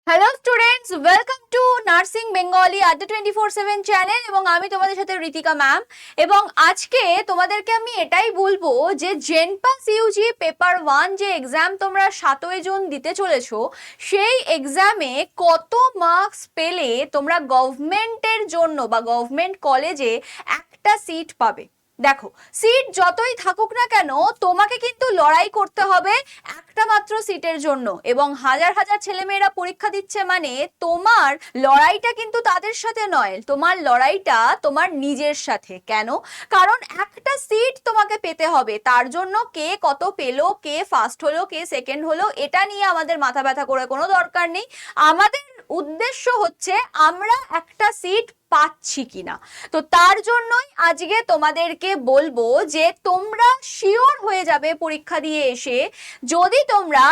Hello students, welcome to nursing Bengali আড্ডা 24/7 channel এবং আমি তোমাদের সাথে ঋতিকা ম্যাম। এবং আজকে তোমাদেরকে আমি এটাই বলবো যে জেনপাস ইউজি পেপার 1 যে এক্সাম তোমরা 7ই জুন দিতে চলেছো, সেই এক্সামে কত মার্কস পেলে তোমরা গভর্নমেন্টের জন্য বা গভর্নমেন্ট কলেজে একটা সিট পাবে। দেখো, সিট যতই থাকুক না কেন তোমাকে কিন্তু লড়াই করতে হবে একটা মাত্র সিটের জন্য, এবং হাজার হাজার ছেলেমেয়েরা পরীক্ষা দিচ্ছে মানে তোমার লড়াইটা কিন্তু তাদের সাথে নয়, তোমার লড়াইটা তোমার নিজের সাথে। কেন? কারণ একটা সিট তোমাকে পেতে হবে, তার জন্য কে কত পেলো, কে ফার্স্ট হলো, কে সেকেন্ড হলো, এটা নিয়ে আমাদের মাথা ব্যথা করে কোনো দরকার নেই। আমাদের উদ্দেশ্য হচ্ছে আমরা একটা সিট পাচ্ছি কিনা। তো তার জন্যই আজকে তোমাদেরকে বলবো যে তোমরা শিওর হয়ে যাবে পরীক্ষা দিয়ে এসে যদি তোমরা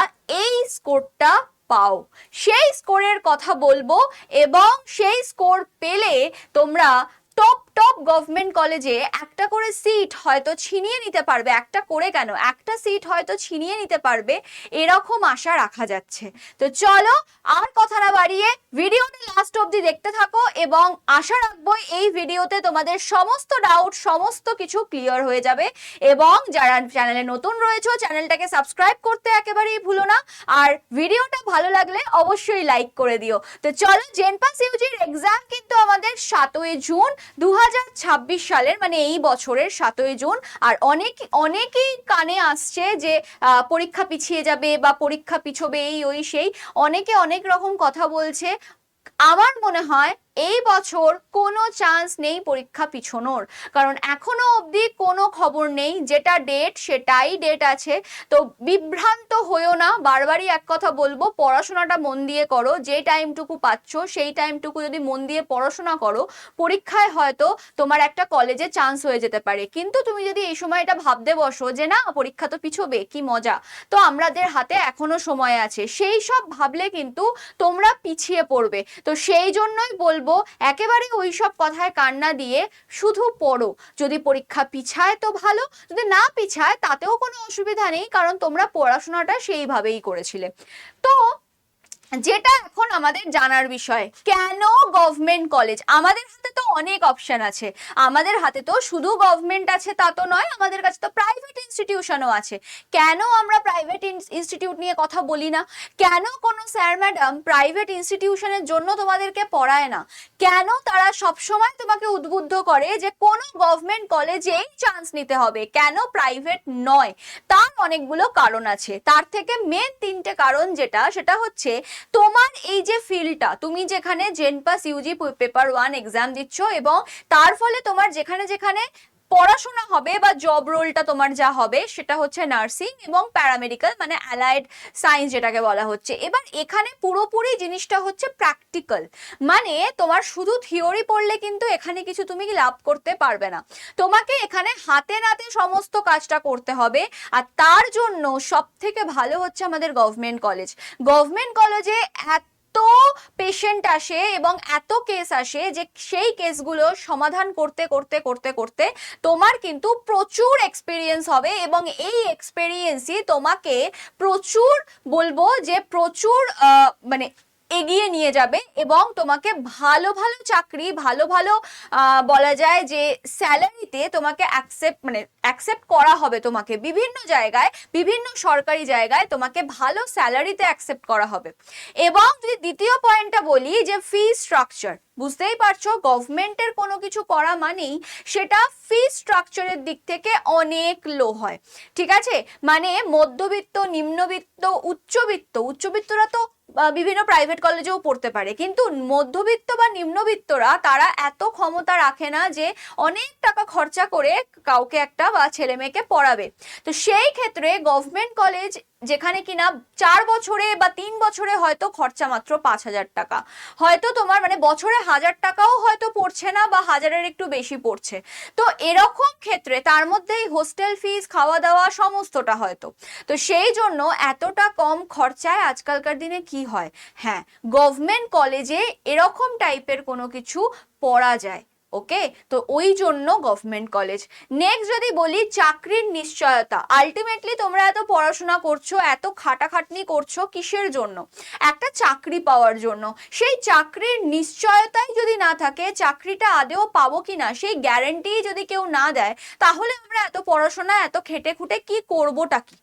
এই স্কোরটা পাও। সেই স্কোরের কথা বলবো এবং সেই স্কোর পেলে তোমরা টপ টপ গভর্নমেন্ট কলেজে একটা করে সিট হয়তো ছিনিয়ে নিতে পারবে, একটা করে কেন, একটা সিট হয়তো ছিনিয়ে নিতে পারবে, এরকম আশা রাখা যাচ্ছে। তো চলো আর কথা না বাড়িয়ে ভিডিওটা লাস্ট অবধি দেখতে থাকো এবং আশা রাখবো এই ভিডিওতে তোমাদের সমস্ত ডাউট সমস্ত কিছু ক্লিয়ার হয়ে যাবে। এবং যারা চ্যানেলে নতুন রয়েছে চ্যানেলটাকে সাবস্ক্রাইব করতে একেবারেই ভুলো না, আর ভিডিওটা ভালো লাগলে অবশ্যই লাইক করে দিও। তো চলো, জেনপাস ইউজির এক্সাম কিন্তু আমাদের 7ই জুন 2026 সালের, মানে এই বছরের 7ই জুন। আর অনেকেই কানে আসছে যে পরীক্ষা পিছিয়ে যাবে বা পরীক্ষা পিছবে, এই ওই সেই অনেকে অনেক রকম কথা বলছে। আমার মনে হয় এই বছর কোনো চান্স নেই পরীক্ষা পিছনোর, কারণ এখনো অবধি কোনো খবর নেই, যেটা ডেট সেটাই ডেট আছে। তো বিভ্রান্ত হয়েও না, বারবারই এক কথা বলবো, পড়াশোনাটা মন দিয়ে করো, যে টাইমটুকু পাচ্ছ সেই টাইমটুকু যদি মন দিয়ে পড়াশোনা করো, পরীক্ষায় হয়তো তোমার একটা কলেজে চান্স হয়ে যেতে পারে। কিন্তু তুমি যদি এই সময়টা ভাবতে বসো যে না পরীক্ষা তো পিছবে, কি মজা, তো আমাদের হাতে এখনো সময় আছে, সেই সব ভাবলে কিন্তু তোমরা পিছিয়ে পড়বে। তো সেই জন্যই বলবো একেবারে ওই সব কথায় কান না দিয়ে শুধু পড়ো। যদি পরীক্ষা পিছায় তো ভালো, যদি না পিছায় তাতেও কোনো অসুবিধা নেই, কারণ তোমরা পড়াশোনাটা সেইভাবেই করেছিলে। তো যেটা এখন আমাদের জানার বিষয়, কেন গভর্নমেন্ট কলেজ? আমাদের হাতে তো অনেক অপশন আছে, আমাদের হাতে তো শুধু গভর্নমেন্ট আছে তা তো নয়, আমাদের কাছে তো প্রাইভেট ইনস্টিটিউশনও আছে। কেন আমরা প্রাইভেট ইনস্টিটিউট নিয়ে কথা বলি না? কেন কোনো স্যার ম্যাডাম প্রাইভেট ইনস্টিটিউশনের জন্য তোমাদেরকে পড়ায় না? কেন তারা সবসময় তোমাকে উদ্বুদ্ধ করে যে কোনো গভর্নমেন্ট কলেজেই চান্স নিতে হবে, কেন প্রাইভেট নয়? তার অনেকগুলো কারণ আছে, তার থেকে মেন 3টে কারণ সেটা হচ্ছে তোমার এই যে ফিল্ডটা, তুমি যেখানে জেনপাস ইউজি পেপার 1 এক্সাম দিচ্ছ এবং তার ফলে তোমার যেখানে যেখানে পড়াশোনা হবে বা জব রোলটা তোমার যা হবে সেটা হচ্ছে নার্সিং এবং প্যারামেডিক্যাল, মানে অ্যালাইড সায়েন্স যেটাকে বলা হচ্ছে। এবার এখানে পুরোপুরি জিনিসটা হচ্ছে প্র্যাকটিক্যাল, মানে তোমার শুধু থিওরি পড়লে কিন্তু এখানে কিছু তুমি লাভ করতে পারবে না, তোমাকে এখানে হাতে নাতে সমস্ত কাজটা করতে হবে। আর তার জন্য সব থেকে ভালো হচ্ছে আমাদের গভর্নমেন্ট কলেজ। গভর্নমেন্ট কলেজে এত পেশেন্ট আসে এবং এত কেস আসে যে সেই কেসগুলো সমাধান করতে করতে করতে করতে তোমার কিন্তু প্রচুর এক্সপিরিয়েন্স হবে, এবং এই এক্সপিরিয়েন্সই তোমাকে প্রচুর, বলবো যে প্রচুর মানে এগিয়ে নিয়ে যাবে এবং তোমাকে ভালো ভালো চাকরি, ভালো ভালো বলা যায় যে স্যালারিতে তোমাকে অ্যাকসেপ্ট করা হবে, তোমাকে বিভিন্ন জায়গায়, বিভিন্ন সরকারি জায়গায় তোমাকে ভালো স্যালারিতে অ্যাকসেপ্ট করা হবে। এবং যদি দ্বিতীয় পয়েন্টটা বলি যে ফি স্ট্রাকচার, বুঝতেই পারছো গভর্নমেন্টের কোনো কিছু করা মানেই সেটা ফি স্ট্রাকচারের দিক থেকে অনেক লো হয়, ঠিক আছে? মানে মধ্যবিত্ত, নিম্নবিত্ত, উচ্চবিত্তরা তো বিভিন্ন প্রাইভেট কলেজেও পড়তে পারে, কিন্তু মধ্যবিত্ত বা নিম্নবিত্তরা তারা এত ক্ষমতা রাখে না যে অনেক টাকা খরচা করে কাউকে একটা বা ছেলে মেয়েকে পড়াবে। তো সেই ক্ষেত্রে গভর্নমেন্ট কলেজ যেখানে কিনা 4 বছরে বা 3 বছরে হয়তো খরচা মাত্র 5,000 টাকা, হয়তো তোমার মানে বছরে 1,000 টাকাও হয়তো পড়ছে না বা 1,000-এর একটু বেশি পড়ছে। তো এরকম ক্ষেত্রে তার মধ্যেই হোস্টেল ফিস, খাওয়া দাওয়া সমস্তটা হয়তো। তো সেই জন্য এতটা কম খরচায় আজকালকার দিনে কি হয়, হ্যাঁ গভর্নমেন্ট কলেজে এরকম টাইপের কোনো কিছু পড়া যায়, ওকে, তো ওই জন্য গভর্নমেন্ট কলেজ। নেক্সট যদি বলি চাকরির নিশ্চয়তা, আলটিমেটলি তোমরা এত পড়াশোনা করছো, এত খাটাখাটনি করছো কিসের জন্য? একটা চাকরি পাওয়ার জন্য। সেই চাকরির নিশ্চয়তাই যদি না থাকে, চাকরিটা আদেও পাবো কিনা সেই গ্যারান্টি যদি কেউ না দেয়, তাহলে আমরা এত পড়াশোনা এত খেটে খুঁটে কি করবোটা কি?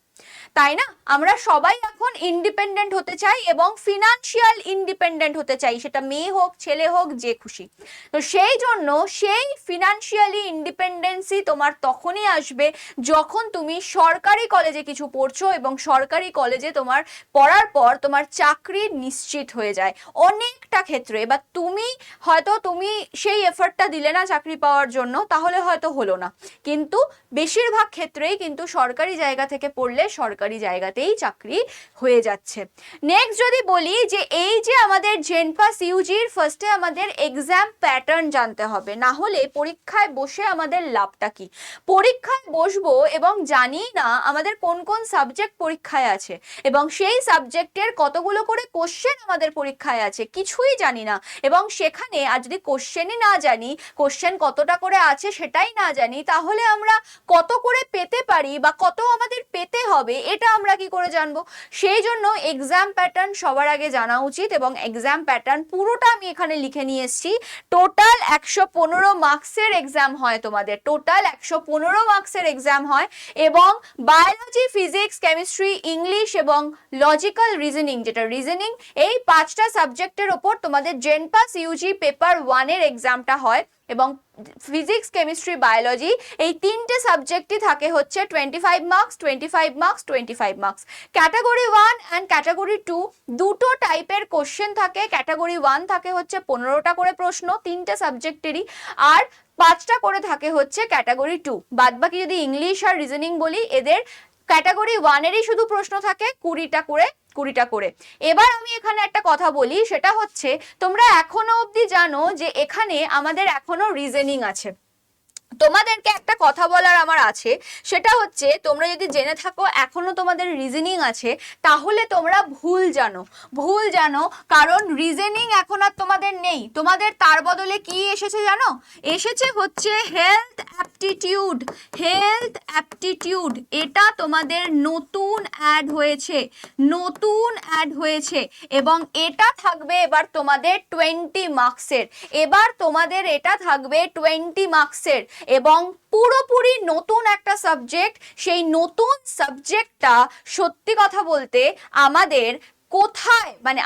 তাই না? আমরা সবাই এখন ইন্ডিপেন্ডেন্ট হতে চাই এবং ফিনান্সিয়াল ইন্ডিপেন্ডেন্ট হতে চাই, সেটা মেয়ে হোক ছেলে হোক যে খুশি। তো সেই জন্য সেই ফিনান্সিয়ালি ইন্ডিপেন্ডেন্সি তোমার তখনই আসবে যখন তুমি সরকারি কলেজে কিছু পড়ছো এবং সরকারি কলেজে তোমার পড়ার পর তোমার চাকরি নিশ্চিত হয়ে যায় অনেকটা ক্ষেত্রে। বা তুমি সেই এফর্টটা দিলে না চাকরি পাওয়ার জন্য, তাহলে হয়তো হলো না, কিন্তু বেশিরভাগ ক্ষেত্রেই কিন্তু সরকারি জায়গা থেকে পড়লে সরকারি জায়গাতেই চাকরি হয়ে যাচ্ছে। নেক্সট যদি বলি যে এই যে আমাদের জেনপাস ইউজির ফার্স্টে আমাদের এক্সাম প্যাটার্ন জানতে হবে, না হলে পরীক্ষায় বসে আমাদের লাভটা কি? পরীক্ষায় বসবো এবং জানি না আমাদের কোন কোন সাবজেক্ট পরীক্ষায় আছে এবং সেই সাবজেক্টের কতগুলো করে কোশ্চেন আমাদের পরীক্ষায় আছে, কিছুই জানি না। এবং সেখানে আর যদি কোশ্চেনই না জানি, কোশ্চেন কতটা করে আছে সেটাই না জানি, তাহলে আমরা কত করে পেতে পারি বা কত আমাদের পেতে হবে এটা আমরা কি করে জানবো? সেই জন্য এক্সাম প্যাটার্ন সবার আগে জানা উচিত এবং এক্সাম প্যাটার্ন পুরোটা আমি এখানে লিখে নিয়ে এসেছি। টোটাল 115 মার্কসের এক্সাম হয় তোমাদের, টোটাল 115 মার্কসের এক্সাম হয় এবং বায়োলজি, ফিজিক্স, কেমিস্ট্রি, ইংলিশ এবং লজিক্যাল রিজনিং, যেটা রিজনিং, এই 5টা সাবজেক্টের ওপর তোমাদের জেনপাস ইউজি পেপার 1 এর এক্সামটা হয়। এবং ফিজিক্স, কেমিস্ট্রি, বায়োলজি এই 3টে সাবজেক্টই থাকে হচ্ছে 25 marks, 25 marks, 25 marks. Category 1 and category 2 দুটো টাইপের কোশ্চেন থাকে। ক্যাটাগরি 1 থাকে হচ্ছে 15টা করে প্রশ্ন 3টে সাবজেক্টেরই, আর 5টা করে থাকে হচ্ছে ক্যাটাগরি 2। বাদ বাকি যদি ইংলিশ আর রিজনিং বলি, এদের ক্যাটাগরি 1 এরই শুধু প্রশ্ন থাকে 20টা করে। এবার আমি এখানে একটা কথা বলি, সেটা হচ্ছে তোমরা এখনো অবধি জানো যে এখানে আমাদের এখনো রিজনিং আছে। তোমাদেরকে একটা কথা বলার আমার আছে, সেটা হচ্ছে তোমরা যদি জেনে থাকো এখনো তোমাদের রিজনিং আছে, তাহলে তোমরা ভুল জানো, কারণ রিজনিং এখন আর তোমাদের নেই। তোমাদের তার বদলে কি এসেছে জানো? এসেছে হচ্ছে হেলথ অ্যাপটিটিউড। এটা তোমাদের নতুন অ্যাড হয়েছে এবং এটা থাকবে এবার তোমাদের 20 মার্কসের। এবং পুরোপুরি নতুন একটা সাবজেক্ট। সেই নতুন সাবজেক্টটা সত্যি কথা বলতে আমাদের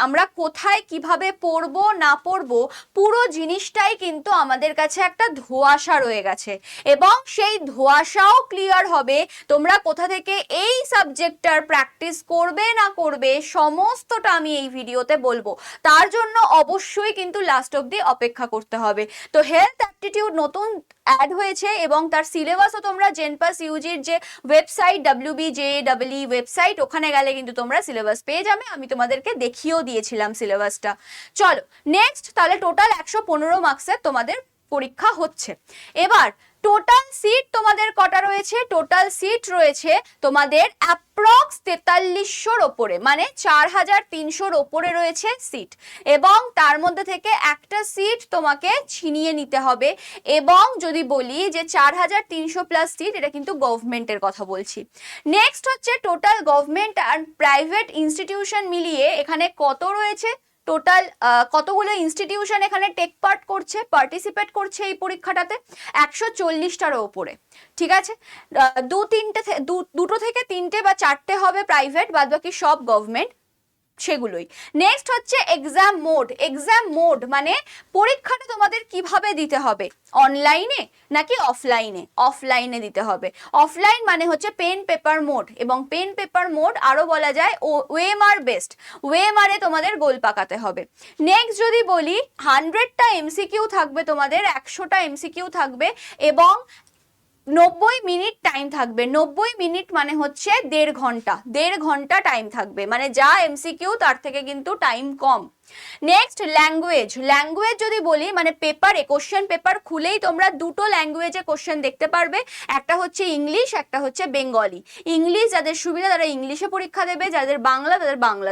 আমরা কোথায় কিভাবে পড়বো না পড়বো পুরো জিনিসটাই কিন্তু আমাদের কাছে একটা ধোঁয়াশা রয়ে গেছে এবং সেই ধোঁয়াশাও ক্লিয়ার হবে তোমরা কোথা থেকে এই সাবজেক্টটার প্র্যাকটিস করবে না করবে, সমস্তটা আমি এই ভিডিওতে বলবো। তার জন্য অবশ্যই কিন্তু লাস্ট অবধি অপেক্ষা করতে হবে। তো হেলথ অ্যাপটিটিউড নতুন অ্যাড হয়েছে এবং তার সিলেবাসও তোমরা জেনপাস ইউজির যে ওয়েবসাইট WBJEE ওয়েবসাইট, ওখানে গেলে কিন্তু তোমরা সিলেবাস পেয়ে যাবে। আমি তোমাদেরকে দেখিয়েও দিয়েছিলাম সিলেবাসটা। চলো নেক্সট, তাহলে টোটাল 115 মার্কসের তোমাদের পরীক্ষা হচ্ছে। এবার টোটাল সিট তোমাদের কটা রয়েছে? টোটাল সিট রয়েছে তোমাদের অ্যাপ্রক্স 4300-র ওপরে, মানে 4300-র ওপরে রয়েছে সিট এবং তার মধ্যে থেকে একটা সিট তোমাকে ছিনিয়ে নিতে হবে। এবং যদি বলি যে 4300 প্লাস সিট, এটা কিন্তু গভর্নমেন্টের কথা বলছি। নেক্সট হচ্ছে টোটাল গভর্নমেন্ট আর প্রাইভেট ইনস্টিটিউশন মিলিয়ে এখানে কত রয়েছে, টোটাল কতগুলো ইনস্টিটিউশন এখানে পার্টিসিপেট করছে এই পরীক্ষাটাতে? 140টার ওপরে। ঠিক আছে, দুটো থেকে 3টে বা 4টে হবে প্রাইভেট, বাদ বাকি সব গভর্নমেন্ট, সেগুলোই। নেক্সট হচ্ছে এক্সাম মোড মানে পরীক্ষাটা তোমাদের কিভাবে দিতে হবে, অনলাইনে নাকি অফলাইনে দিতে হবে। অফলাইন মানে হচ্ছে পেন পেপার মোড, এবং পেন পেপার মোড আরো বলা যায় ওএমআর বেস্ট, ওএমআর-এ তোমাদের গোল পাকাতে হবে। নেক্সট যদি বলি 100টা এমসিকিউ থাকবে তোমাদের, 100টা এমসিকিউ থাকবে এবং 90 মিনিট টাইম থাকবে। 90 মিনিট মানে হচ্ছে 1.5 ঘন্টা টাইম থাকবে, মানে যা এমসিকিউ তার থেকে কিন্তু টাইম কম। নেক্সট ল্যাঙ্গুয়েজ, ল্যাঙ্গুয়েজ যদি বলি মানে পেপারে কোশ্চেন পেপার খুলেই তোমরা দুটো ল্যাঙ্গুয়েজে কোশ্চেন দেখতে পারবে, একটা হচ্ছে ইংলিশ, একটা হচ্ছে বেঙ্গলি। ইংলিশ যাদের সুবিধা তারা ইংলিশে পরীক্ষা দেবে, যাদের বাংলা তাদের বাংলা,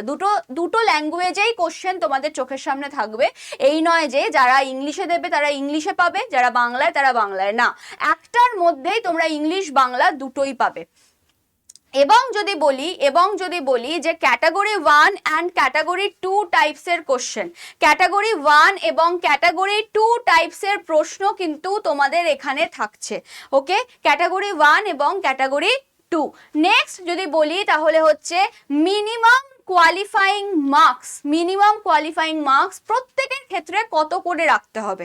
দুটো ল্যাঙ্গুয়েজেই কোশ্চেন তোমাদের চোখের সামনে থাকবে। এই নয় যে যারা ইংলিশে দেবে তারা ইংলিশে পাবে, যারা বাংলায় তারা বাংলায়, না, একটার মধ্যেই তোমরা ইংলিশ বাংলা দুটোই পাবে। এবং যদি বলি যে ক্যাটাগরি 1 অ্যান্ড ক্যাটাগরি 2 টাইপসের কোশ্চেন, ক্যাটাগরি 1 এবং ক্যাটাগরি 2 টাইপসের প্রশ্ন কিন্তু তোমাদের এখানে থাকছে। ওকে, ক্যাটাগরি 1 এবং ক্যাটাগরি 2। নেক্সট যদি বলি তাহলে হচ্ছে minimum qualifying marks, minimum qualifying marks প্রত্যেকের ক্ষেত্রে কত করে রাখতে হবে।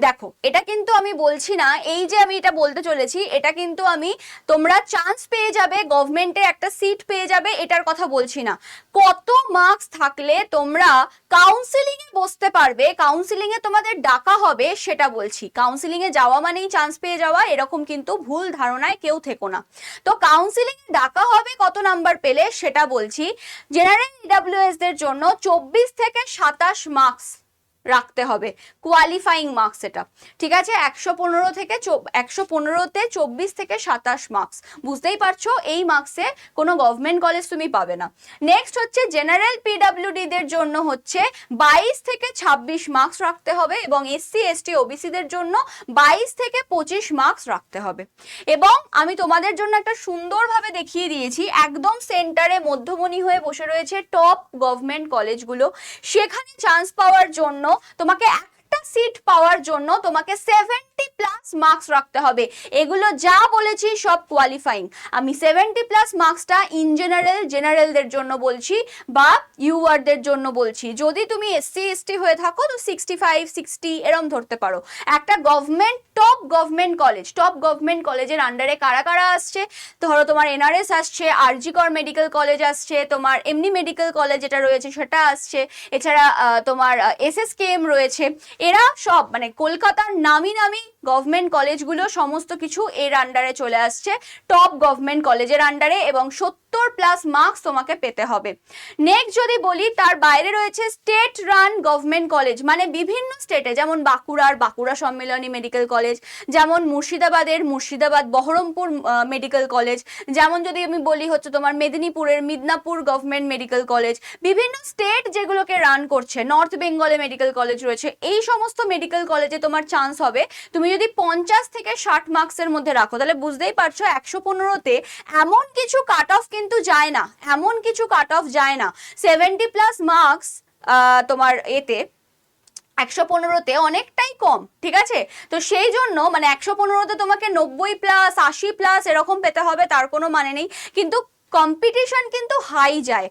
দেখো এটা কিন্তু আমি বলছি না, এই যে আমি এটা বলতে চলেছি এটা কিন্তু আমি তোমরা চান্স পেয়ে যাবে, গভর্নমেন্টে একটা সিট পেয়ে যাবে, এটার কথা বলছি না। কত মার্কস থাকলে তোমরা কাউন্সিলিং এ বসতে পারবে, কাউন্সিলিং এ তোমাদের ডাকা হবে সেটা বলছি। কাউন্সিলিং এ যাওয়া মানেই চান্স পেয়ে যাওয়া, এরকম কিন্তু ভুল ধারণায় কেউ থেকো না। তো কাউন্সিলিং এ ডাকা হবে কত নাম্বার পেলে সেটা বলছি। জেনারেল ইডব্লিউএস দের জন্য 24 থেকে 27 মার্কস রাখতে হবে, কোয়ালিফাইং মার্কস এটা, ঠিক আছে। 115 থেকে 115তে 24 থেকে 27 মার্কস, বুঝতেই পারছো এই মার্কসে কোনো গভর্নমেন্ট কলেজ তুমি পাবে না। নেক্সট হচ্ছে জেনারেল পিডব্লিউডি দের জন্য হচ্ছে 22 থেকে 26 মার্কস রাখতে হবে, এবং এসসি এসটি ওবিসি দের জন্য 22 থেকে 25 মার্কস রাখতে হবে। এবং আমি তোমাদের জন্য একটা সুন্দরভাবে দেখিয়ে দিয়েছি, একদম সেন্টারে মধ্যমণি হয়ে বসে রয়েছে টপ গভর্নমেন্ট কলেজগুলো, সেখানে চান্স পাওয়ার জন্য তোমাকে একটা সিট পাওয়ার জন্য তোমাকে 70+ মার্কস রাখতে হবে। এগুলো যা বলেছি সব কোয়ালিফাইং। আমি 70+ মার্কসটা ইন জেনারেলদের জন্য বলছি বা ইউআরদের জন্য বলছি। যদি তুমি এসসি এসটি হয়ে থাকো তো 65 60 এরম ধরতে পারো। একটা গভর্নমেন্ট টপ গভর্নমেন্ট কলেজের আন্ডারে কারা কারা আসছে, ধরো তোমার এনআরএস আসছে, আরজি কর মেডিকেল কলেজ আসছে, তোমার এমনি মেডিকেল কলেজ যেটা রয়েছে সেটা আসছে, এছাড়া তোমার এসএসকেএম রয়েছে। এরা সব মানে কলকাতার নামি গভর্নমেন্ট কলেজগুলো সমস্ত কিছু এর আন্ডারে চলে আসছে, টপ গভর্নমেন্ট কলেজের আন্ডারে, এবং 70+ মার্কস তোমাকে পেতে হবে। নেক্সট যদি বলি তার বাইরে রয়েছে স্টেট রান গভর্নমেন্ট কলেজ, মানে বিভিন্ন স্টেটে, যেমন বাঁকুড়া সম্মেলনী মেডিকেল কলেজ, যেমন মুর্শিদাবাদের মুর্শিদাবাদ বহরমপুর মেডিকেল কলেজ, যেমন যদি আমি বলি হচ্ছে তোমার মেদিনীপুরের মিদনাপুর গভর্নমেন্ট মেডিকেল কলেজ, বিভিন্ন স্টেট যেগুলোকে রান করছে, নর্থ বেঙ্গলে মেডিকেল কলেজ রয়েছে, এই সমস্ত মেডিকেল কলেজে তোমার চান্স হবে। তুমি যদি 50 থেকে 60 মার্কসের মধ্যে রাখো তাহলে বুঝতেই পারছো 115তে এমন কিছু কাট অফ কিন্তু যায় না, 70+ মার্কস তোমার এতে 115তে অনেকটাই কম, ঠিক আছে। তো সেই জন্য মানে 115তে তোমাকে 90+, 80+ এরকম পেতে হবে তার কোনো মানে নেই, কিন্তু কম্পিটিশন কিন্তু হাই যায়,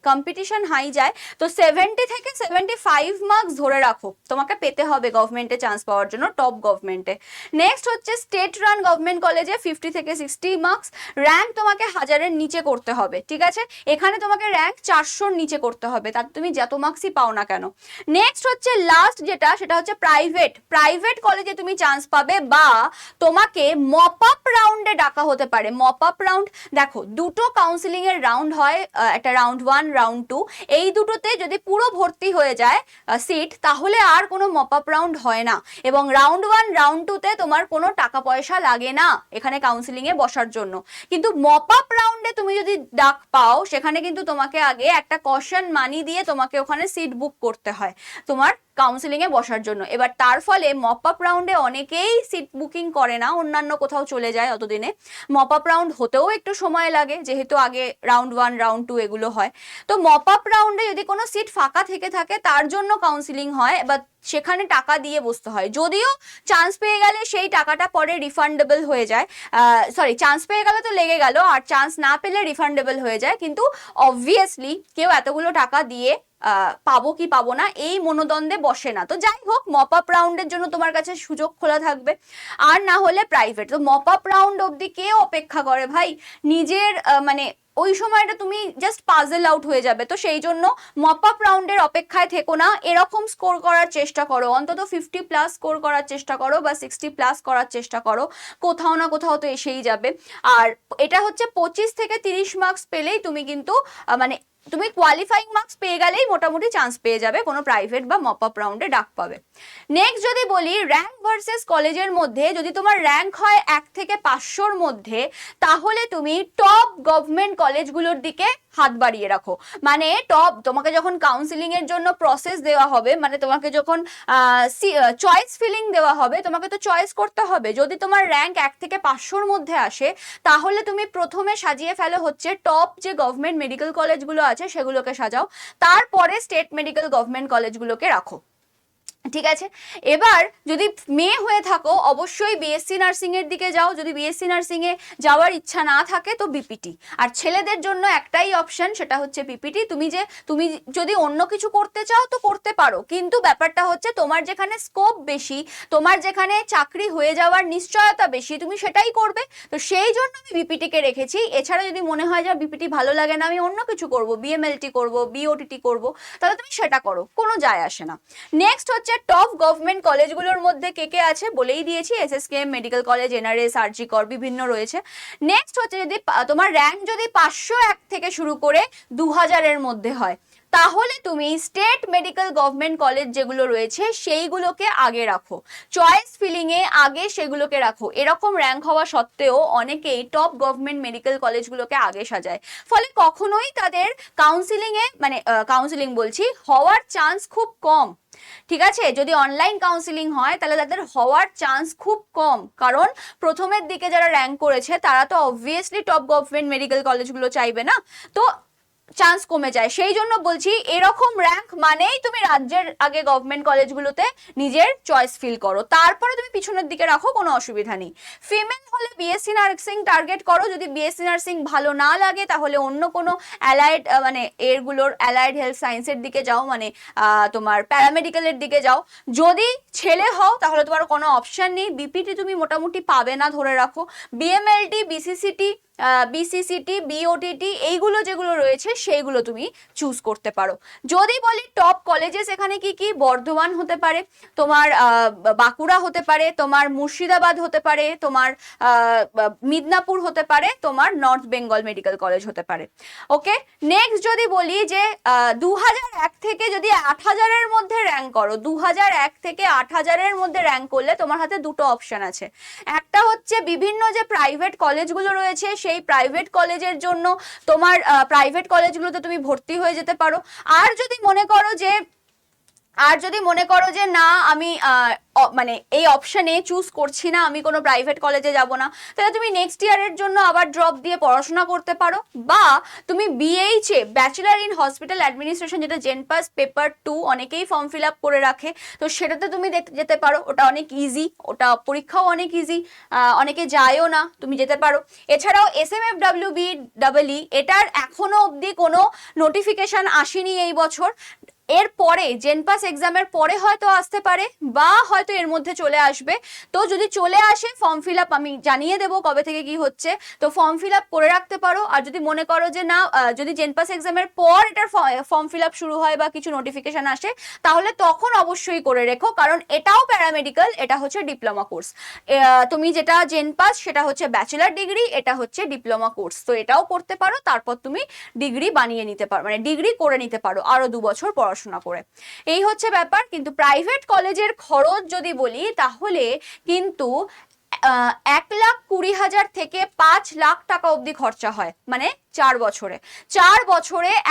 তো 70 থেকে 75 মার্কস ধরে রাখো তোমাকে পেতে হবে গভর্নমেন্টে চান্স পাওয়ার জন্য, টপ গভর্নমেন্টে। নেক্সট হচ্ছে স্টেট রান গভর্নমেন্ট কলেজে 50 থেকে 60 মার্কস, র্যাঙ্ক তোমাকে 1000-এর নিচে করতে হবে, ঠিক আছে। এখানে তোমাকে র্যাঙ্ক 400-র নিচে করতে হবে, তাতে তুমি যত মার্কসই পাও না কেন। নেক্সট হচ্ছে লাস্ট সেটা হচ্ছে প্রাইভেট কলেজে তুমি চান্স পাবে, বা তোমাকে মপ আপ রাউন্ডে ডাকা হতে পারে। মপ আপ রাউন্ড, দেখো দুটো কাউন্সিলিং এর রাউন্ড হয়, একটা রাউন্ড 1 রাউন্ড 2, এই দুটোতে যদি পুরো ভর্তি হয়ে যায় সিট তাহলে আর কোনো মপ আপ রাউন্ড হয় না, এবং রাউন্ড 1 রাউন্ড 2তে তোমার কোনো টাকা পয়সা লাগে না এখানে কাউন্সিলিং এ বসার জন্য। কিন্তু মপ আপ রাউন্ডে তুমি যদি ডাক পাও সেখানে কিন্তু তোমাকে আগে একটা কশন মানি দিয়ে তোমাকে ওখানে সিট বুক করতে হয় তোমার কাউন্সিলিং এ বসার জন্য। এবার তার ফলে মপ আপ রাউন্ডে অনেকেই সিট বুকিং করে না, অন্যান্য কোথাও চলে যায় অতদিনে। মপ আপ রাউন্ড হতেও একটু সময় লাগে, যেহেতু আগে রাউন্ড 1 রাউন্ড 2 এগুলো হয়। তো মপ আপ রাউন্ডে যদি কোনো সিট ফাঁকা থেকে থাকে তার জন্য কাউন্সিলিং হয়, বা সেখানে টাকা দিয়ে বসতে হয়, যদিও চান্স পেয়ে গেলে সেই টাকাটা পরে রিফান্ডেবল হয়ে যায়, চান্স পেয়ে গেলে তো লেগে গেল, আর চান্স না পেলে রিফান্ডেবল হয়ে যায়, কিন্তু অবভিয়াসলি কেউ এতগুলো টাকা দিয়ে পাবো কি পাবো না এই মনোদ্বন্দ্বে বসে না। তো যাই হোক, মপ আপ রাউন্ডের জন্য তোমার কাছে সুযোগ খোলা থাকবে, আর না হলে প্রাইভেট। তো মপ আপ রাউন্ড অবধি কে অপেক্ষা করে ভাই, নিজের মানে ওই সময়টা তুমি জাস্ট পাজল আউট হয়ে যাবে। তো সেই জন্য মপ আপ রাউন্ডের অপেক্ষায় থেকো না, এরকম স্কোর করার চেষ্টা করো, অন্তত 50+ স্কোর করার চেষ্টা করো, বা 60+ করার চেষ্টা করো, কোথাও না কোথাও তো এসেই যাবে। আর এটা হচ্ছে 25 থেকে 30 মার্কস পেলেই তুমি কিন্তু মানে তুমি কোয়ালিফাইং মার্কস পেয়ে গেলেই মোটামুটি চান্স পেয়ে যাবে কোনো প্রাইভেট বা মপ আপ রাউন্ডে ডাক পাবে। নেক্সট যদি বলি র্যাঙ্ক ভার্সেস কলেজের মধ্যে, যদি তোমার র্যাঙ্ক হয় 1 থেকে 500-র মধ্যে, তাহলে তুমি টপ গভর্নমেন্ট কলেজগুলোর দিকে হাত বাড়িয়ে রাখো। মানে টপ, তোমাকে যখন কাউন্সিলিং এর জন্য প্রসেস দেওয়া হবে, মানে তোমাকে যখন চয়েস ফিলিং দেওয়া হবে, তোমাকে তো চয়েস করতে হবে। যদি তোমার র্যাঙ্ক 1 থেকে 500-র মধ্যে আসে, তাহলে তুমি প্রথমে সাজিয়ে ফেলো হচ্ছে টপ যে গভর্নমেন্ট মেডিকেল কলেজগুলো আছে সেগুলোকে সাজাও, তারপরে স্টেট মেডিকেল গভর্নমেন্ট কলেজগুলোকে রাখো। ঠিক আছে, এবার যদি মেয়ে হয়ে থাকো অবশ্যই বিএসসি নার্সিং এর দিকে যাও। যদি বিএসসি নার্সিং এ যাওয়ার ইচ্ছা না থাকে তো বিপিটি। আর ছেলেদের জন্য একটাই অপশন, সেটা হচ্ছে পিপিটি। তুমি যদি অন্য কিছু করতে চাও তো করতে পারো, কিন্তু ব্যাপারটা হচ্ছে তোমার যেখানে স্কোপ বেশি, তোমার যেখানে চাকরি হয়ে যাওয়ার নিশ্চয়তা বেশি, তুমি সেটাই করবে। তো সেই জন্য আমি বিপিটি কে রেখেছি। এছাড়া যদি মনে হয় যে বিপিটি ভালো লাগে না, আমি অন্য কিছু করব, বিএমএলটি করব, বিওটিটি করব, তাহলে তুমি সেটা করো, কোনো যায় আসে না। নেক্সট হচ্ছে টপ গভর্নমেন্ট কলেজগুলোর মধ্যে কে কে আছে বলেই দিয়েছি, এসএসকেএম মেডিকেল কলেজ, এনআরএস, আরজি কর, বিভিন্ন রয়েছে। নেক্সট হচ্ছে যদি তোমার র্যাঙ্ক যদি 501 থেকে শুরু করে 2000-এর মধ্যে হয়, তাহলে তুমি স্টেট মেডিকেল গভর্নমেন্ট কলেজ যেগুলো রয়েছে সেইগুলোকে আগে রাখো, চয়েস ফিলিং এ আগে সেগুলোকে রাখো। এরকম র্যাঙ্ক হওয়া সত্ত্বেও অনেকেই টপ গভর্নমেন্ট মেডিকেল কলেজগুলোকে আগে সাজায়, ফলে কখনোই তাদের কাউন্সিলিং এ, মানে কাউন্সিলিং বলছি, হওয়ার চান্স খুব কম। ঠিক আছে, যদি অনলাইন কাউন্সিলিং হয় তাহলে তাদের হওয়ার চান্স খুব কম, কারণ প্রথমের দিকে যারা র্যাঙ্ক করেছে তারা তো অবভিয়াসলি টপ গভর্নমেন্ট মেডিকেল কলেজগুলো চাইবে না, তো চান্স কমে যায়। সেই জন্য বলছি এরকম র্যাঙ্ক মানেই তুমি রাজ্যের আগে গভর্নমেন্ট কলেজগুলোতে নিজের চয়েস ফিল করো, তারপরে তুমি পিছনের দিকে রাখো, কোনো অসুবিধা নেই। ফিমেল হলে বিএসসি নার্সিং টার্গেট করো, যদি বিএসসি নার্সিং ভালো না লাগে তাহলে অন্য কোনো অ্যালাইড, মানে এরগুলোর অ্যালাইড হেলথ সায়েন্সের দিকে যাও, মানে তোমার প্যারামেডিক্যালের দিকে যাও। যদি ছেলে হও তাহলে তোমার কোনো অপশন নেই, বিপিটি তুমি মোটামুটি পাবে না ধরে রাখো। বিএমএলটি, বিসিসিটি, বিওটিটি, এইগুলো যেগুলো রয়েছে সেইগুলো তুমি চুজ করতে পারো। যদি বলি টপ কলেজেস এখানে কি কি, বর্ধমান হতে পারে, তোমার বাঁকুড়া হতে পারে, তোমার মুর্শিদাবাদ হতে পারে, তোমার মিদনাপুর হতে পারে, তোমার নর্থ বেঙ্গল মেডিকেল কলেজ হতে পারে। ওকে, নেক্সট যদি বলি যে 2001 থেকে যদি 8000-এর মধ্যে র্যাঙ্ক করো, 2001 থেকে 8000-এর মধ্যে র্যাঙ্ক করলে তোমার হাতে দুটো অপশন আছে। একটা হচ্ছে বিভিন্ন যে প্রাইভেট কলেজগুলো রয়েছে সেই প্রাইভেট কলেজের জন্য তোমার প্রাইভেট কলেজগুলোতে তুমি ভর্তি হয়ে যেতে পারো। আর যদি মনে করো যে না, আমি মানে এই অপশনে চুজ করছি না, আমি কোনো প্রাইভেট কলেজে যাব না, তাহলে তুমি নেক্সট ইয়ারের জন্য আবার ড্রপ দিয়ে পড়াশোনা করতে পারো। বা তুমি BHA, bachelor in hospital administration, যেটা জেনপাস পেপার 2 অনেকেই ফর্ম ফিল আপ করে রাখে, তো সেটাতে তুমি যেতে পারো। ওটা অনেক ইজি, ওটা পরীক্ষাও অনেক ইজি, অনেকে যায়ও না, তুমি যেতে পারো। এছাড়াও SMFWBEE, এটার এখনো অবধি কোনো নোটিফিকেশন আসেনি এই বছর। এর পরে জেনপাস এক্সামের পরে হয়তো আসতে পারে, বা হয়তো এর মধ্যে চলে আসবে। তো যদি চলে আসে ফর্ম ফিল আপ আমি জানিয়ে দেবো কবে থেকে কি হচ্ছে, তো ফর্ম ফিল আপ করে রাখতে পারো। আর যদি মনে করো যে না, যদি জেনপাস এক্সামের পর এটার ফর্ম ফিল আপ শুরু হয় বা কিছু নোটিফিকেশন আসে, তাহলে তখন অবশ্যই করে রেখো, কারণ এটাও প্যারামেডিক্যাল, এটা হচ্ছে ডিপ্লোমা কোর্স। তুমি যেটা জেনপাস সেটা হচ্ছে ব্যাচেলার ডিগ্রি, এটা হচ্ছে ডিপ্লোমা কোর্স, তো এটাও করতে পারো। তারপর তুমি ডিগ্রি বানিয়ে নিতে পারো, মানে ডিগ্রি করে নিতে পারো আরো 2 বছর পড়াশোনা করে। এই হচ্ছে ব্যাপার। কিন্তু প্রাইভেট কলেজের খরচ যদি বলি, তাহলে কিন্তু 1,20,000 থেকে 5 লাখ টাকা অবধি খরচা হয়, মানে 4 বছরে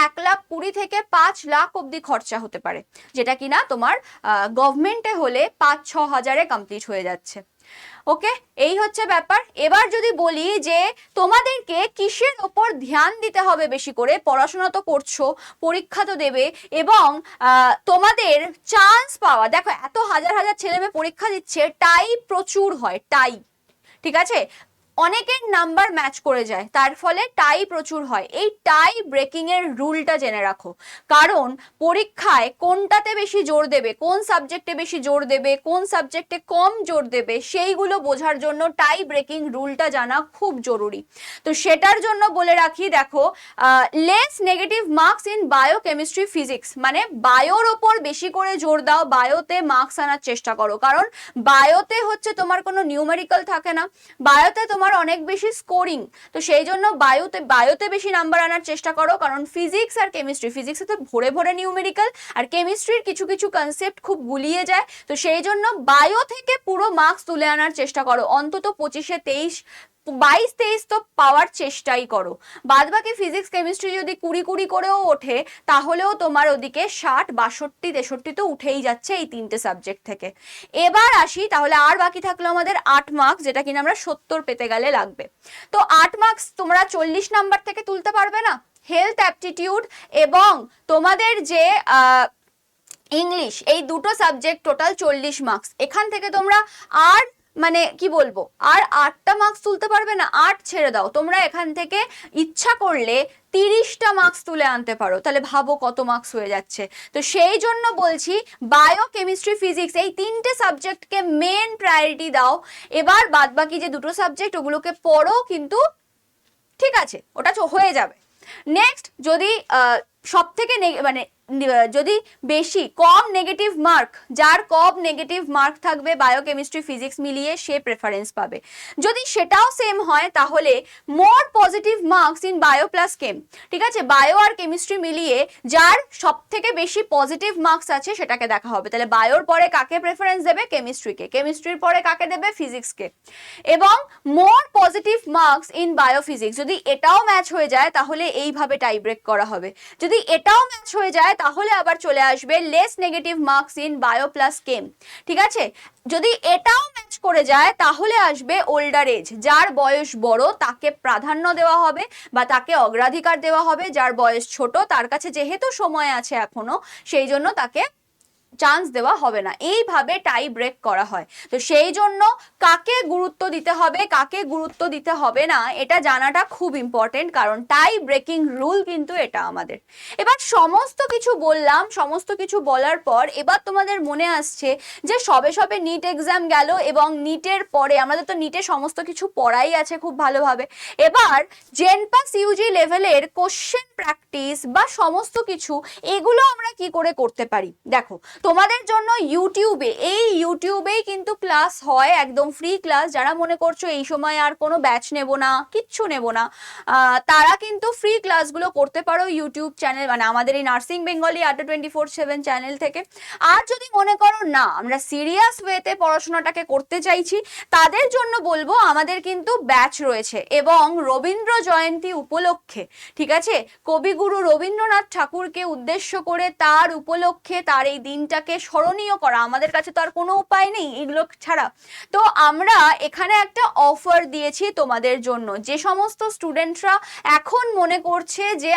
1,20,000 থেকে 5 লাখ অবধি খরচা হতে পারে, যেটা কিনা তোমার গভর্নমেন্টে হলে 5-6 হাজারে কমপ্লিট হয়ে যাচ্ছে। ওকে, এই হচ্ছে ব্যাপার। এবার যদি বলি যে তোমাদেরকে কিসের ওপর ধ্যান দিতে হবে বেশি করে, পড়াশোনা তো করছো, পরীক্ষা তো দেবে, এবং তোমাদের চান্স পাওয়া, দেখো এত হাজার হাজার ছেলে মেয়ে পরীক্ষা দিচ্ছে, টাই প্রচুর হয়, টাই, ঠিক আছে, অনেকের নাম্বার ম্যাচ করে যায়, তার ফলে টাই প্রচুর হয়। এই টাই ব্রেকিং এর রুলটা জেনে রাখো, কারণ পরীক্ষায় কোনটাতে বেশি জোর দেবে, কোন সাবজেক্টে বেশি জোর দেবে, কোন সাবজেক্টে কম জোর দেবে, সেইগুলো বোঝার জন্য টাই ব্রেকিং রুলটা জানা খুব জরুরি। তো সেটার জন্য বলে রাখি, দেখো, less negative marks in bio, chemistry, physics, মানে বায়োর ওপর বেশি করে জোর দাও, বায়োতে মার্কস আনার চেষ্টা করো, কারণ বায়োতে হচ্ছে তোমার কোনো নিউমেরিক্যাল থাকে না, বায়োতে তোমার তোমার অনেক বেশি স্কোরিং, তো সেই জন্য বায়োতে বেশি নাম্বার আনার চেষ্টা করো, কারণ ফিজিক্স আর কেমিস্ট্রি, ফিজিক্সে তো ভরে ভরে নিউমেরিক্যাল, আর কেমিস্ট্রির কিছু কিছু কনসেপ্ট খুব গুলিয়ে যায়, তো সেই জন্য বায়ো থেকে পুরো মার্কস তুলে আনার চেষ্টা করো, অন্তত 25-এ 22-23 তো পাওয়ার চেষ্টাই করো। বাদ বাকি ফিজিক্স কেমিস্ট্রি যদি 20-20 করেও ওঠে তাহলেও তোমার ওদিকে 60, 62, 63 তো উঠেই যাচ্ছে এই 3টে সাবজেক্ট থেকে। এবার আসি, তাহলে আর বাকি থাকলো আমাদের 8 মার্কস, যেটা কিনা আমরা 70 পেতে গেলে লাগবে। তো 8 মার্কস তোমরা 40 নাম্বার থেকে তুলতে পারবে না? হেলথ অ্যাপটিটিউড এবং তোমাদের যে ইংলিশ, এই দুটো সাবজেক্ট টোটাল 40 মার্কস, এখান থেকে তোমরা আর মানে কি বলবো, আর 8টা মার্কস তুলতে পারবে না? 8 ছেড়ে দাও, তোমরা এখান থেকে ইচ্ছা করলে 30টা মার্কস তুলে আনতে পারো, তাহলে ভাবো কত মার্কস হয়ে যাচ্ছে। তো সেই জন্য বলছি বায়ো, কেমিস্ট্রি, ফিজিক্স এই 3টে সাবজেক্টকে মেন প্রায়োরিটি দাও। এবার বাদ বাকি যে দুটো সাবজেক্ট ওগুলোকে পড়ো, কিন্তু ঠিক আছে ওটা হয়ে যাবে। নেক্সট, যদি সব থেকে মানে যদি বেশি কম নেগেটিভ মার্ক, যার কম নেগেটিভ মার্ক থাকবে বায়োকেমিস্ট্রি ফিজিক্স মিলিয়ে, সে প্রেফারেন্স পাবে। যদি সেটাও সেম হয় তাহলে more positive marks in bio plus chem, ঠিক আছে, বায়ো আর কেমিস্ট্রি মিলিয়ে যার সব থেকে বেশি পজিটিভ মার্কস আছে সেটাকে দেখা হবে। তাহলে বায়োর পরে কাকে প্রেফারেন্স দেবে? কেমিস্ট্রিকে। কেমিস্ট্রির পরে কাকে দেবে? ফিজিক্সকে। এবং মোর পজিটিভ মার্কস ইন বায়োফিজিক্স, যদি এটাও ম্যাচ হয়ে যায় তাহলে এইভাবে টাই ব্রেক করা হবে। যদি এটাও ম্যাচ হয়ে যায় তাহলে আবার চলে আসবে less negative marks in bio plus chem, ঠিক আছে। যদি এটাও ম্যাচ করে যায় তাহলে আসবে ওল্ডার এজ, যার বয়স বড় তাকে প্রাধান্য দেওয়া হবে বা তাকে অগ্রাধিকার দেওয়া হবে, যার বয়স ছোট তার কাছে যেহেতু সময় আছে এখনো, সেই জন্য তাকে চান্স দেওয়া হবে না। এইভাবে টাই ব্রেক করা হয়। তো সেই জন্য কাকে গুরুত্ব দিতে হবে, কাকে গুরুত্ব দিতে হবে না, এটা জানাটা খুব ইম্পর্টেন্ট, কারণ টাই ব্রেকিং রুল কিন্তু এটা আমাদের। এবার সমস্ত কিছু বললাম, সমস্ত কিছু বলার পর এবার তোমাদের মনে আসছে যে সবে সবে নিট এক্সাম গেল এবং নিটের পরে আমাদের তো নিটে সমস্ত কিছু পড়াই আছে খুব ভালোভাবে। এবার জেনপাস ইউজি লেভেলের কোশ্চেন প্র্যাকটিস বা সমস্ত কিছু এগুলো আমরা কি করে করতে পারি? দেখো, তোমাদের জন্য ইউটিউবেই কিন্তু ক্লাস হয়, একদম ফ্রি ক্লাস। যারা মনে করছো এই সময় আর কোনো ব্যাচ নেব না, কিচ্ছু নেব না, তারা কিন্তু ফ্রি ক্লাসগুলো করতে পারো ইউটিউব চ্যানেল, মানে আমাদের এই নার্সিং বেঙ্গলি আড্ডা 24/7 চ্যানেল থেকে। আর যদি মনে করো না আমরা সিরিয়াস ওয়েতে পড়াশোনাটাকে করতে চাইছি, তাদের জন্য বলবো আমাদের কিন্তু ব্যাচ রয়েছে, এবং রবীন্দ্র জয়ন্তী উপলক্ষে, ঠিক আছে, কবিগুরু রবীন্দ্রনাথ ঠাকুরকে উদ্দেশ্য করে তার উপলক্ষে তার এই দিনটাকে স্মরণীয় করা, আমাদের কাছে তো আর কোনো উপায় নেই এগুলো ছাড়া। তো আমরা এখানে একটা অফার দিয়েছি তোমাদের জন্য। যে সমস্ত স্টুডেন্টরা এখন মনে করছে যে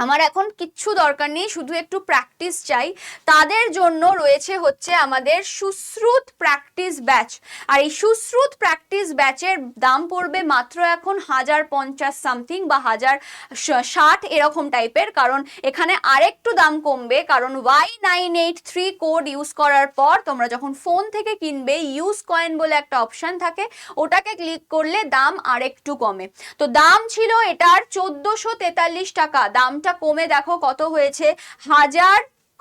আমার এখন কিচ্ছু দরকার নেই, শুধু একটু প্র্যাকটিস চাই, তাদের জন্য রয়েছে হচ্ছে আমাদের সুশ্রুত প্র্যাকটিস ব্যাচ। আর এই সুশ্রুত প্র্যাকটিস ব্যাচের দাম পড়বে মাত্র এখন 1050 সামথিং বা 1060 এরকম টাইপের, কারণ এখানে আরেকটু দাম কমবে, কারণ Y983 কোড ইউজ করার পর তোমরা যখন ফোন থেকে কিনবে ইউজ কয়েন বলে একটা অপশন থাকে, ওটাকে ক্লিক করলে দাম আরেকটু কমে। তো দাম ছিল এটার 1443 টাকা, দামটা কমে দেখো কত হয়েছে,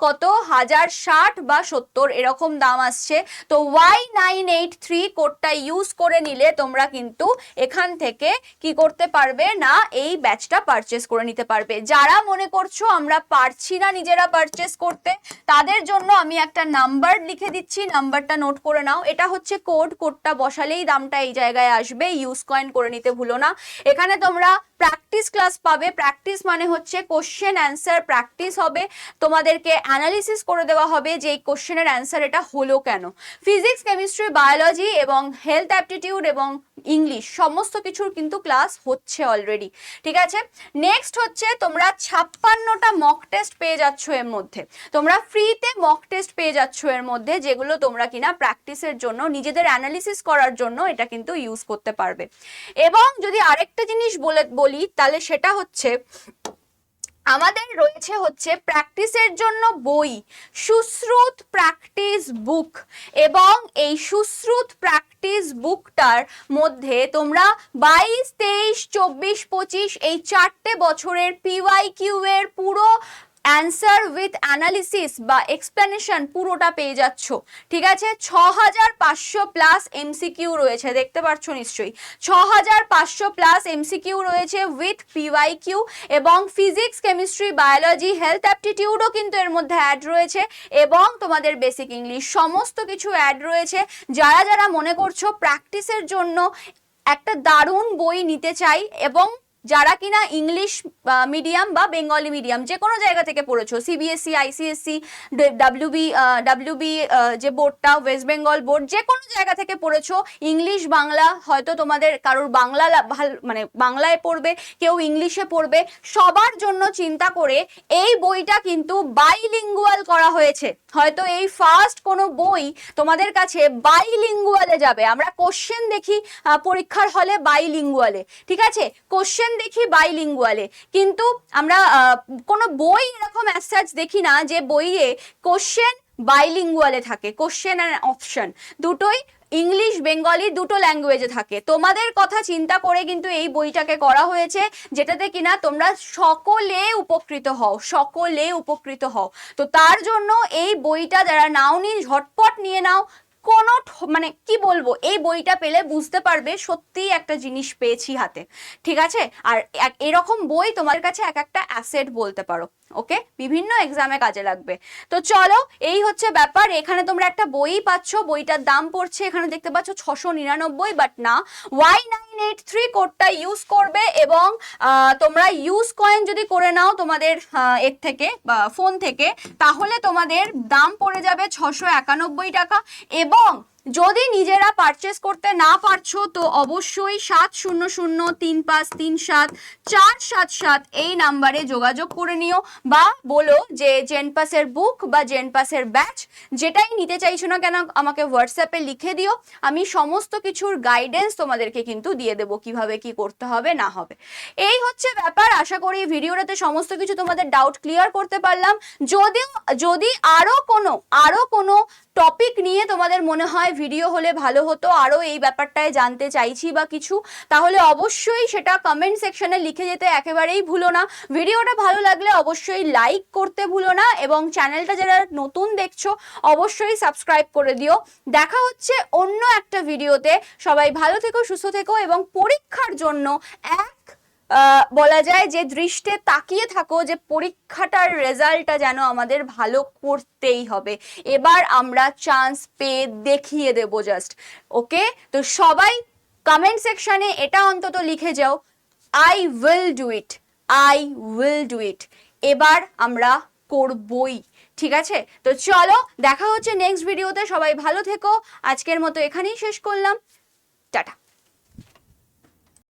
1060 বা 70 এরকম দাম আসছে। তো Y983 কোডটা ইউজ করে নিলে তোমরা কিন্তু এখান থেকে কি করতে পারবে না, এই ব্যাচটা পারচেস করে নিতে পারবে। যারা মনে করছো আমরা পারছি না নিজেরা পারচেস করতে, তাদের জন্য আমি একটা নাম্বার লিখে দিচ্ছি, নাম্বারটা নোট করে নাও। এটা হচ্ছে কোডটা বসালেই দামটা এই জায়গায় আসবে, ইউজ কয়েন করে নিতে ভুলো না। এখানে তোমরা প্র্যাকটিস ক্লাস পাবে, প্র্যাকটিস মানে হচ্ছে কোশ্চেন অ্যান্সার প্র্যাকটিস হবে, তোমাদেরকে অ্যানালিসিস করে দেওয়া হবে যে এই কোশ্চেনের অ্যান্সার এটা হলো কেন। ফিজিক্স, কেমিস্ট্রি, বায়োলজি এবং হেলথ অ্যাপটিটিউড এবং ইংলিশ সমস্ত কিছুর কিন্তু ক্লাস হচ্ছে অলরেডি, ঠিক আছে। নেক্সট হচ্ছে তোমরা 56টা মক টেস্ট পেয়ে যাচ্ছ এর মধ্যে, তোমরা ফ্রিতে মক টেস্ট পেয়ে যাচ্ছ এর মধ্যে, যেগুলো তোমরা কিনা প্র্যাকটিসের জন্য, নিজেদের অ্যানালিসিস করার জন্য এটা কিন্তু ইউজ করতে পারবে। এবং যদি আরেকটা জিনিস বলি তাহলে সেটা হচ্ছে আমাদের রয়েছে হচ্ছে প্র্যাকটিসের জন্য বই, সুশ্রুত প্র্যাকটিস বুক, এবং এই সুশ্রুত প্র্যাকটিস বুকটার মধ্যে তোমরা 22, 23, 24, 25 এই 4টে বছরের PYQ এর পুরো অ্যান্সার উইথ অ্যানালিসিস বা এক্সপ্লেনেশন পুরোটা পেয়ে যাচ্ছ। ঠিক আছে, 6500 প্লাস এমসিকিউ রয়েছে, দেখতে পাচ্ছ নিশ্চয়ই 6500 প্লাস এমসিকিউ রয়েছে উইথ পিওয়াইকিউ, এবং ফিজিক্স, কেমিস্ট্রি, বায়োলজি, হেলথ অ্যাপটিটিউডও কিন্তু এর মধ্যে অ্যাড রয়েছে, এবং তোমাদের বেসিক ইংলিশ সমস্ত কিছু অ্যাড রয়েছে। যারা যারা মনে করছো প্র্যাকটিসের জন্য একটা দারুণ বই নিতে চাই, এবং যারা কিনা ইংলিশ মিডিয়াম বা বেঙ্গলি মিডিয়াম যে কোনো জায়গা থেকে পড়েছো, সিবিএসসি, আইসিএসসি, ডাব্লিউবি যে বোর্ডটা, ওয়েস্ট বেঙ্গল বোর্ড, যে কোনো জায়গা থেকে পড়েছো, ইংলিশ বাংলা, হয়তো তোমাদের কারোর বাংলা মানে বাংলায় পড়বে, কেউ ইংলিশে পড়বে, সবার জন্য চিন্তা করে এই বইটা কিন্তু বাইলিঙ্গুয়াল করা হয়েছে। হয়তো এই ফার্স্ট কোনো বই তোমাদের কাছে বাইলিঙ্গুয়ালে যাবে। আমরা কোশ্চেন দেখি পরীক্ষার হলে বাইলিঙ্গুয়ালে, ঠিক আছে, কোশ্চেন দেখি বাইলিঙ্গুয়ালে, কিন্তু আমরা কোনো বই এরকম অ্যাজ সাচ দেখি না যে বইয়ে কোশ্চেন বাইলিঙ্গুয়ালে থাকে। কোশ্চেন অ্যান্ড অপশন দুটোই ইংলিশ বেঙ্গলি দুটো ল্যাঙ্গুয়েজে থাকে। তোমাদের কথা চিন্তা করে কিন্তু এই বইটাকে করা হয়েছে, যেটাতে কিনা তোমরা সকলে উপকৃত হও, সকলে উপকৃত হও। তো তার জন্য এই বইটা যারা নাওনি ঝটপট নিয়ে নাও। কোনো মানে কি বলবো, এই বইটা পেলে বুঝতে পারবে সত্যিই একটা জিনিস পেয়েছি হাতে, ঠিক আছে। আর এরকম বই তোমার কাছে এক একটা অ্যাসেট বলতে পারো, ওকে, বিভিন্ন এক্সামে কাজে লাগবে। তো চলো, এই হচ্ছে ব্যাপার। এখানে তোমরা একটা বই পাচ্ছ, বইটার দাম পড়ছে এখানে দেখতে পাচ্ছ 699, বাট না, Y983 কোডটা ইউজ করবে, এবং তোমরা ইউজ কয়েন যদি করে নাও তোমাদের এর থেকে বা ফোন থেকে, তাহলে তোমাদের দাম পড়ে যাবে 691 টাকা। এবং যদি নিজেরা পারচেস করতে না পারছো তো অবশ্যই 7003537477 এই নাম্বারে যোগাযোগ করে নিও, বা বলো যে জেনপাসের বুক বা জেনপাসের ব্যাচ যেটাই নিতে চাইছো না কেন আমাকে হোয়াটসঅ্যাপে লিখে দিও। আমি সমস্ত কিছুর গাইডেন্স তোমাদেরকে কিন্তু দিয়ে দেবো, কিভাবে কি করতে হবে না হবে। এই হচ্ছে ব্যাপার। আশা করি ভিডিওটাতে সমস্ত কিছু তোমাদের ডাউট ক্লিয়ার করতে পারলাম। যদি আরো কোনো টপিক নিয়ে তোমাদের মনে হয় ভিডিও হলে ভালো হতো, আরো এই ব্যাপারটায় জানতে চাইছি বা কিছু, তাহলে অবশ্যই সেটা কমেন্ট সেকশনে লিখে যেতে একেবারেই ভুলো না। ভিডিওটা ভালো লাগলে অবশ্যই লাইক করতে ভুলো না, এবং চ্যানেলটা যারা নতুন দেখছো অবশ্যই সাবস্ক্রাইব করে দিও। দেখা হচ্ছে অন্য একটা ভিডিওতে। সবাই ভালো থেকো, সুস্থ থেকো, এবং পরীক্ষার জন্য বলা যায় যে দৃষ্টে তাকিয়ে থাকো যে পরীক্ষাটার রেজাল্টটা যেন আমাদের ভালো করতেই হবে। এবার আমরা চান্স পেয়ে দেখিয়ে দেব জাস্ট, ওকে। তো সবাই কমেন্ট সেকশনে এটা অন্তত লিখে যাও, I will do it, I will do it. এবার আমরা করবই, ঠিক আছে। তো চলো, দেখা হচ্ছে নেক্সট ভিডিওতে। সবাই ভালো থেকো। আজকের মতো এখানেই শেষ করলাম, টাটা।